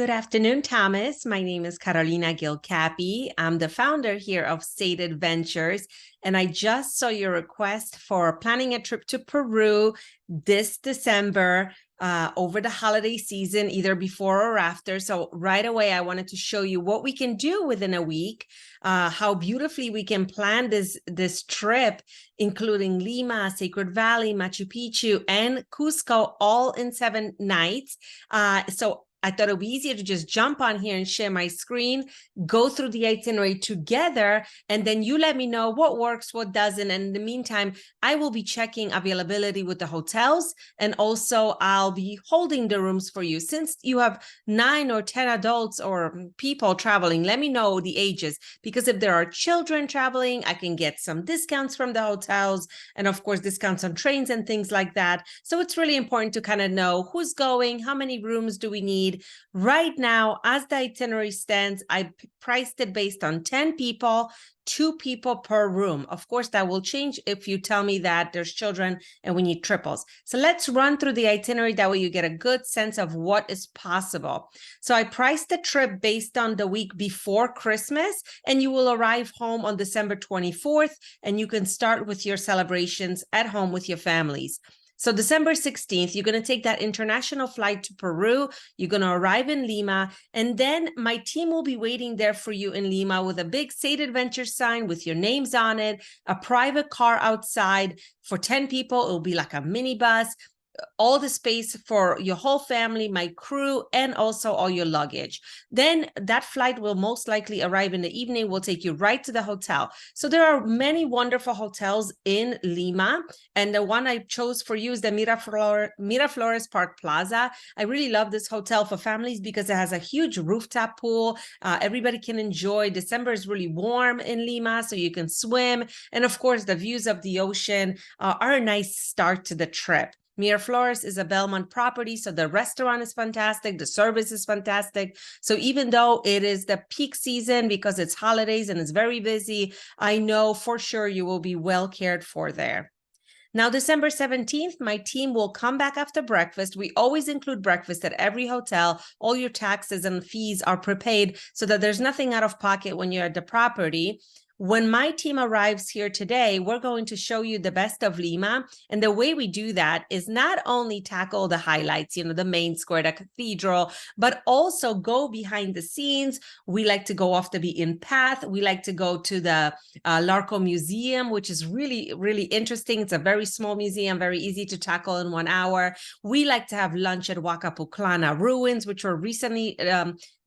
Good afternoon, Thomas. My name is Carolina Gilcapi. I'm the founder here of State Adventures, and I just saw your request for planning a trip to Peru this December over the holiday season, either before or after. So right away, I wanted to show you what we can do within a week, how beautifully we can plan this trip, including Lima, Sacred Valley, Machu Picchu, and Cusco, all in 7 nights. So I thought it would be easier to just jump on here and share my screen, go through the itinerary together, and then you let me know what works, what doesn't. And in the meantime, I will be checking availability with the hotels, and also I'll be holding the rooms for you. Since you have 9 or 10 adults or people traveling, let me know the ages, because if there are children traveling, I can get some discounts from the hotels, and of course, discounts on trains and things like that. So it's really important to kind of know who's going, how many rooms do we need. Right now, as the itinerary stands, I priced it based on 10 people, 2 people per room. Of course, that will change if you tell me that there's children and we need triples. So let's run through the itinerary. That way you get a good sense of what is possible. So I priced the trip based on the week before Christmas, and you will arrive home on December 24th, and you can start with your celebrations at home with your families. So December 16th, you're going to take that international flight to Peru. You're going to arrive in Lima, and then my team will be waiting there for you in Lima with a big State Adventure sign with your names on it, a private car outside for 10 people. It'll be like a minibus, all the space for your whole family, my crew, and also all your luggage. Then that flight will most likely arrive in the evening. We'll take you right to the hotel. So there are many wonderful hotels in Lima, and the one I chose for you is the Miraflores Park Plaza. I really love this hotel for families because it has a huge rooftop pool. Everybody can enjoy. December is really warm in Lima, so you can swim. And of course, the views of the ocean are a nice start to the trip. Miraflores is a Belmont property, so the restaurant is fantastic, the service is fantastic. So even though it is the peak season because it's holidays and it's very busy, I know for sure you will be well cared for there. Now, December 17th, my team will come back after breakfast. We always include breakfast at every hotel. All your taxes and fees are prepaid so that there's nothing out of pocket when you're at the property. When my team arrives here today, we're going to show you the best of Lima. And the way we do that is not only tackle the highlights, the main square, the cathedral, but also go behind the scenes. We like to go off the beaten path. We like to go to the Larco Museum, which is really, really interesting. It's a very small museum, very easy to tackle in 1 hour. We like to have lunch at Huacapuclana ruins, which were recently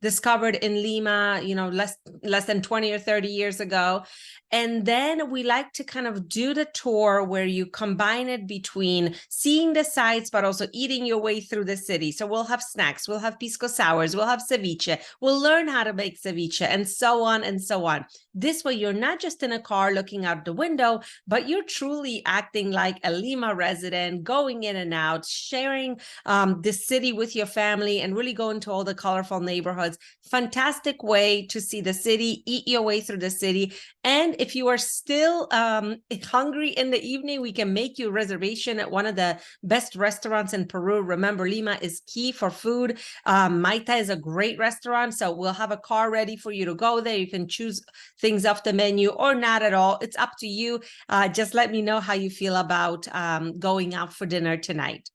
discovered in Lima, less than 20 or 30 years ago. And then we like to kind of do the tour where you combine it between seeing the sights, but also eating your way through the city. So we'll have snacks, we'll have pisco sours, we'll have ceviche, we'll learn how to make ceviche, and so on and so on. This way, you're not just in a car looking out the window, but you're truly acting like a Lima resident, going in and out, sharing the city with your family, and really going to all the colorful neighborhoods. Fantastic way to see the city, eat your way through the city. And if you are still hungry in the evening, we can make you a reservation at one of the best restaurants in Peru. Remember, Lima is key for food. Maita is a great restaurant, so we'll have a car ready for you to go there. You can choose things off the menu or not at all. It's up to you. Just let me know how you feel about going out for dinner tonight.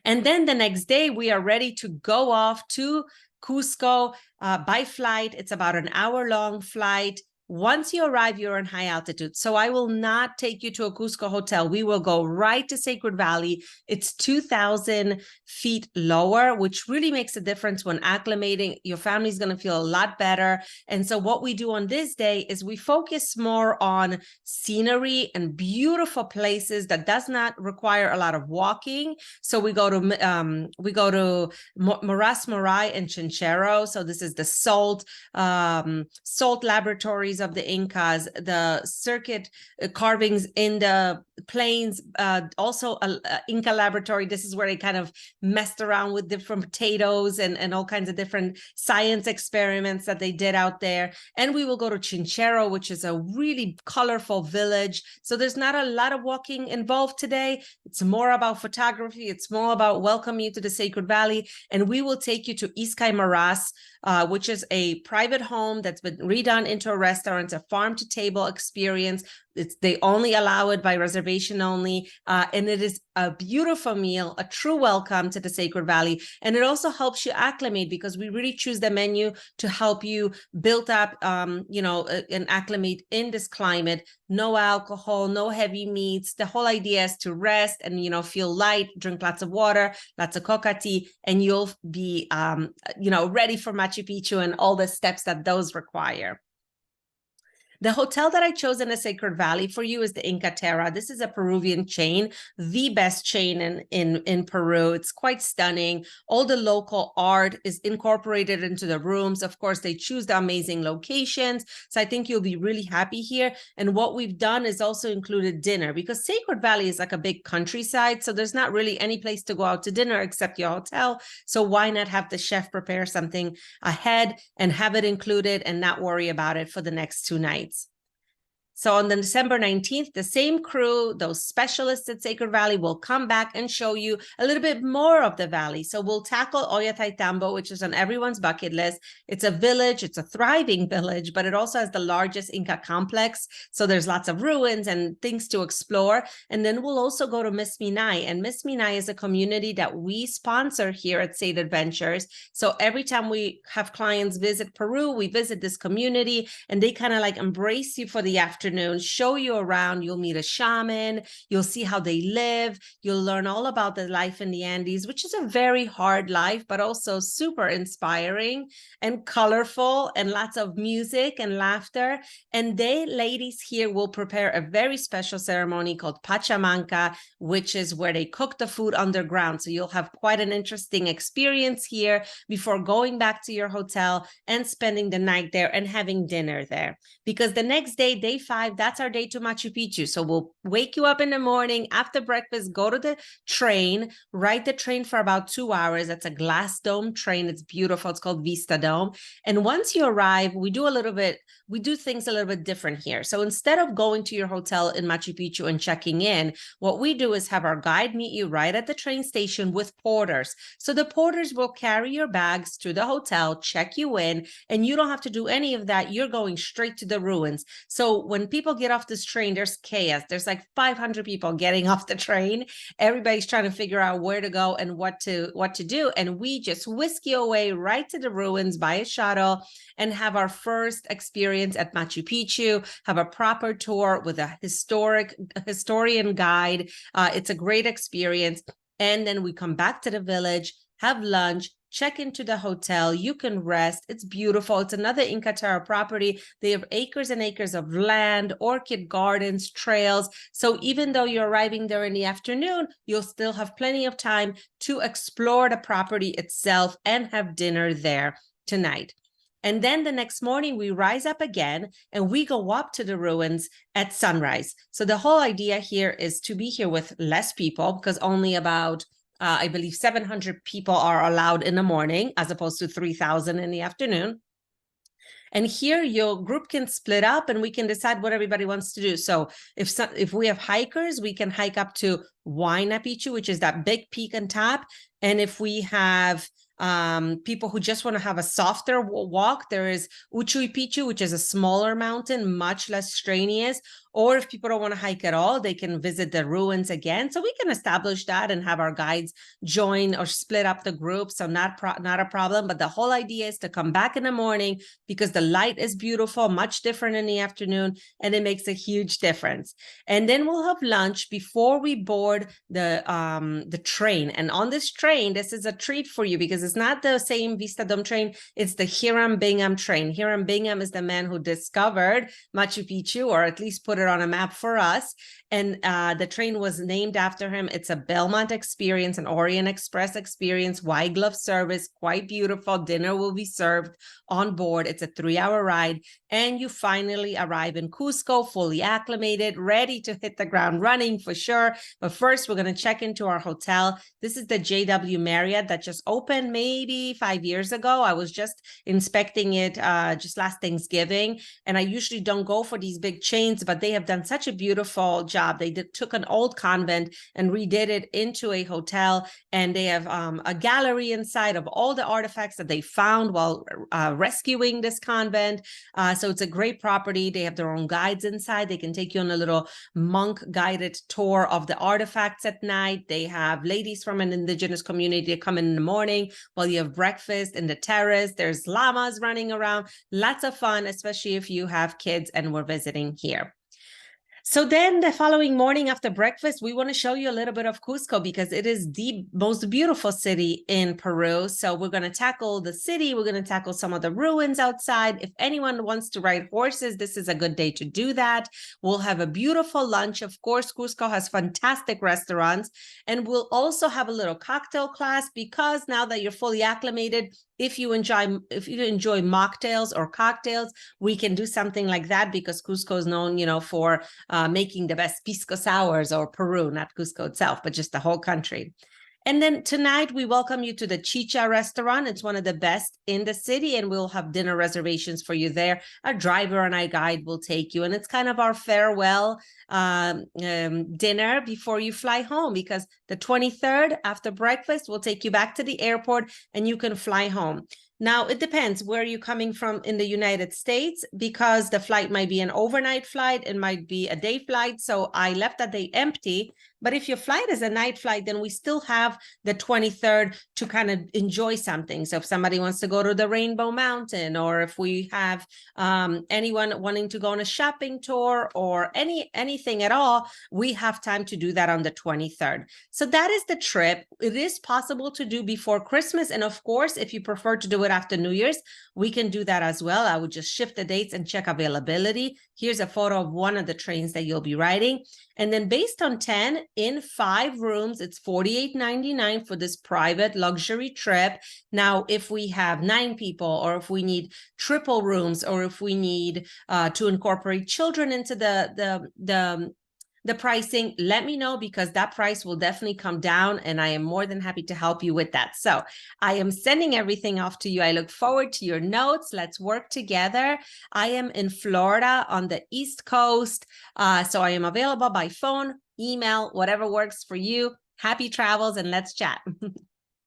And then the next day, we are ready to go off to Cusco by flight. It's about an hour-long flight. Once you arrive, you're in high altitude. So I will not take you to a Cusco hotel. We will go right to Sacred Valley. It's 2,000 feet lower, which really makes a difference when acclimating. Your family's going to feel a lot better. And so what we do on this day is we focus more on scenery and beautiful places that does not require a lot of walking. So we go to Moras Morai and Chinchero. So this is the salt laboratories stories of the Incas, the circuit carvings in the plains, also Inca laboratory. This is where they kind of messed around with different potatoes and all kinds of different science experiments that they did out there. And we will go to Chinchero, which is a really colorful village. So there's not a lot of walking involved today. It's more about photography. It's more about welcoming you to the Sacred Valley. And we will take you to Iskay Maras, which is a private home that's been redone into a restaurant, a farm-to-table experience. They only allow it by reservation only, and it is a beautiful meal, a true welcome to the Sacred Valley. And it also helps you acclimate, because we really choose the menu to help you build up, and acclimate in this climate. No alcohol, no heavy meats. The whole idea is to rest and, feel light, drink lots of water, lots of coca tea, and you'll be, ready for Machu Picchu and all the steps that those require. The hotel that I chose in the Sacred Valley for you is the Inca Terra. This is a Peruvian chain, the best chain in Peru. It's quite stunning. All the local art is incorporated into the rooms. Of course, they choose the amazing locations. So I think you'll be really happy here. And what we've done is also included dinner, because Sacred Valley is like a big countryside. So there's not really any place to go out to dinner except your hotel. So why not have the chef prepare something ahead and have it included and not worry about it for the next 2 nights? So on the December 19th, the same crew, those specialists at Sacred Valley, will come back and show you a little bit more of the valley. So we'll tackle Ollantaytambo, which is on everyone's bucket list. It's a village, it's a thriving village, but it also has the largest Inca complex. So there's lots of ruins and things to explore. And then we'll also go to Miss Minay. And Miss Minay is a community that we sponsor here at State Adventures. So every time we have clients visit Peru, we visit this community, and they kind of like embrace you for the afternoon, show you around. You'll meet a shaman, you'll see how they live, you'll learn all about the life in the Andes, which is a very hard life, but also super inspiring and colorful, and lots of music and laughter. And they, ladies here, will prepare a very special ceremony called Pachamanca, which is where they cook the food underground. So you'll have quite an interesting experience here before going back to your hotel and spending the night there and having dinner there. Because the next day, day 5, that's our day to Machu Picchu. So we'll wake you up in the morning after breakfast, go to the train, ride the train for about 2 hours. That's a glass dome train. It's beautiful. It's called Vista Dome. And once you arrive, we do things a little bit different here. So instead of going to your hotel in Machu Picchu and checking in, what we do is have our guide meet you right at the train station with porters. So the porters will carry your bags to the hotel, check you in, and you don't have to do any of that. You're going straight to the ruins. So when people get off this train, there's chaos. There's like 500 people getting off the train. Everybody's trying to figure out where to go and what to do. And we just whisk you away right to the ruins by a shuttle and have our first experience at Machu Picchu, have a proper tour with a historian guide. It's a great experience. And then we come back to the village, have lunch, check into the hotel. You can rest. It's beautiful. It's another Inca Terra property. They have acres and acres of land, orchid gardens, trails. So even though you're arriving there in the afternoon, you'll still have plenty of time to explore the property itself and have dinner there tonight. And then the next morning, we rise up again and we go up to the ruins at sunrise. So the whole idea here is to be here with less people, because only about I believe 700 people are allowed in the morning, as opposed to 3,000 in the afternoon. And here your group can split up and we can decide what everybody wants to do. So if we have hikers, we can hike up to Huayna Picchu, which is that big peak on top. And if we have people who just want to have a softer walk, there is Uchuy Picchu, which is a smaller mountain, much less strenuous. Or if people don't want to hike at all, they can visit the ruins again. So we can establish that and have our guides join or split up the group. So not a problem. But the whole idea is to come back in the morning, because the light is beautiful, much different in the afternoon, and it makes a huge difference. And then we'll have lunch before we board the train. And on this train, this is a treat for you, because it's not the same Vista Dome train. It's the Hiram Bingham train. Hiram Bingham is the man who discovered Machu Picchu, or at least put put it on a map for us. And the train was named after him. It's a Belmont experience, an Orient Express experience, white glove service, quite beautiful. Dinner will be served on board. It's a 3-hour ride. And you finally arrive in Cusco, fully acclimated, ready to hit the ground running for sure. But first, we're going to check into our hotel. This is the JW Marriott that just opened maybe 5 years ago. I was just inspecting it just last Thanksgiving. And I usually don't go for these big chains, but they have done such a beautiful job. They took an old convent and redid it into a hotel. And they have a gallery inside of all the artifacts that they found while rescuing this convent. So it's a great property. They have their own guides inside. They can take you on a little monk guided tour of the artifacts at night. They have ladies from an indigenous community that come in the morning while you have breakfast in the terrace. There's llamas running around. Lots of fun, especially if you have kids and we're visiting here. So then the following morning after breakfast, we want to show you a little bit of Cusco because it is the most beautiful city in Peru. So we're going to tackle the city. We're going to tackle some of the ruins outside. If anyone wants to ride horses, this is a good day to do that. We'll have a beautiful lunch. Of course, Cusco has fantastic restaurants. And we'll also have a little cocktail class because now that you're fully acclimated, if you enjoy mocktails or cocktails, we can do something like that because Cusco is known, for making the best pisco sours, or Peru, not Cusco itself, but just the whole country. And then tonight, we welcome you to the Chicha restaurant. It's one of the best in the city, and we'll have dinner reservations for you there. Our driver and our guide will take you, and it's kind of our farewell dinner before you fly home, because the 23rd, after breakfast, we'll take you back to the airport, and you can fly home. Now, it depends where you're coming from in the United States, because the flight might be an overnight flight. It might be a day flight. So I left that day empty. But if your flight is a night flight, then we still have the 23rd to kind of enjoy something. So if somebody wants to go to the Rainbow Mountain, or if we have anyone wanting to go on a shopping tour or anything at all, we have time to do that on the 23rd. So that is the trip. It is possible to do before Christmas. And of course, if you prefer to do it after New Year's, we can do that as well. I would just shift the dates and check availability. Here's a photo of one of the trains that you'll be riding. And then based on 10 in 5 rooms, it's $48.99 for this private luxury trip. Now, if we have 9 people, or if we need triple rooms, or if we need to incorporate children into the pricing, let me know, because that price will definitely come down, and I am more than happy to help you with that. So I am sending everything off to you. I look forward to your notes. Let's work together. I am in Florida on the East Coast, so I am available by phone, email, whatever works for you. Happy travels, and let's chat.